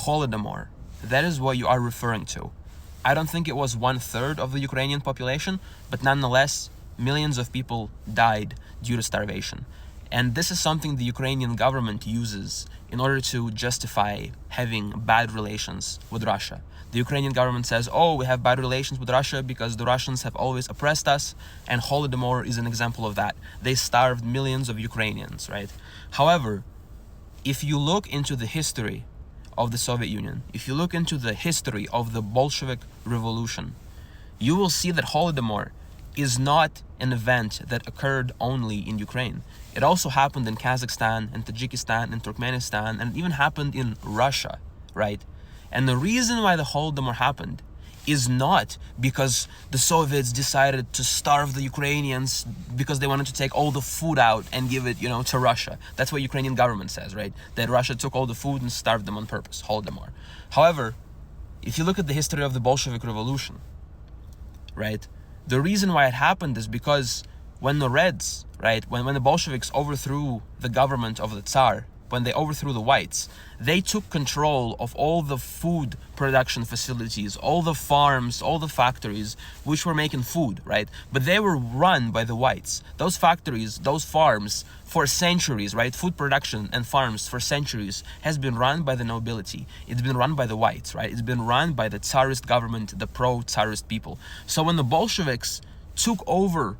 Holodomor. That is what you are referring to. I don't think it was 1/3 of the Ukrainian population, but nonetheless, millions of people died due to starvation. And this is something the Ukrainian government uses in order to justify having bad relations with Russia. The Ukrainian government says, oh, we have bad relations with Russia because the Russians have always oppressed us, and Holodomor is an example of that. They starved millions of Ukrainians, right? However, if you look into the history of the Soviet Union, if you look into the history of the Bolshevik Revolution, you will see that Holodomor is not an event that occurred only in Ukraine. It also happened in Kazakhstan and Tajikistan and Turkmenistan, and it even happened in Russia, right? And the reason why the Holodomor happened is not because the Soviets decided to starve the Ukrainians because they wanted to take all the food out and give it, to Russia. That's what Ukrainian government says, right? That Russia took all the food and starved them on purpose, Holodomor. However, if you look at the history of the Bolshevik Revolution, right? The reason why it happened is because when the Reds, right, when the Bolsheviks overthrew the government of the Tsar, when they overthrew the whites, they took control of all the food production facilities, all the farms, all the factories which were making food, right? But they were run by the whites. Those factories, those farms, for centuries, right? Food production and farms for centuries has been run by the nobility. It's been run by the whites, right? It's been run by the Tsarist government, the pro-Tsarist people. So when the Bolsheviks took over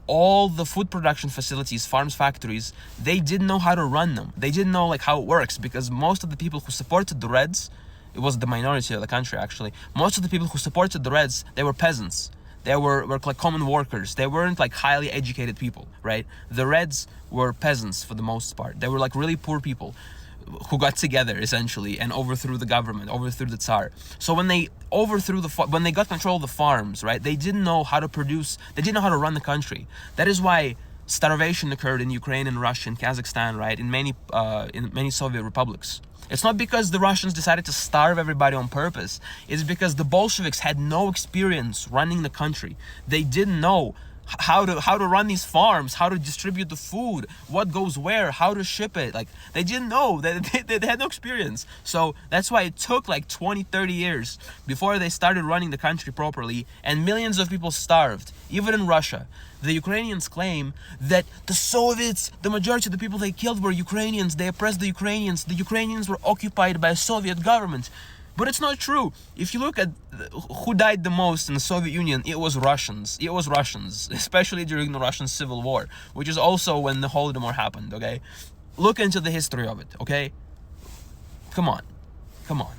all the food production facilities, farms, factories, they didn't know how to run them. They didn't know how it works, because most of the people who supported the Reds, it was the minority of the country actually, most of the people who supported the Reds, they were peasants. They were like common workers. They weren't like highly educated people, right? The Reds were peasants for the most part. They were like really poor people who got together essentially and overthrew the government, overthrew the Tsar. So when they when they got control of the farms, right, they didn't know how to produce, they didn't know how to run the country. That is why starvation occurred in Ukraine and Russia and Kazakhstan, right, in many Soviet republics. It's not because the Russians decided to starve everybody on purpose. It's because the Bolsheviks had no experience running the country. They didn't know how to run these farms, how to distribute the food, what goes where, how to ship it. Like, they didn't know. They had no experience. So that's why it took like 20-30 years before they started running the country properly, and millions of people starved, even in Russia. The Ukrainians claim that the Soviets, the majority of the people they killed were Ukrainians. They oppressed the Ukrainians. The Ukrainians were occupied by a Soviet government. But it's not true. If you look at who died the most in the Soviet Union, it was Russians. It was Russians, especially during the Russian Civil War, which is also when the Holodomor happened, okay? Look into the history of it, okay? Come on. Come on.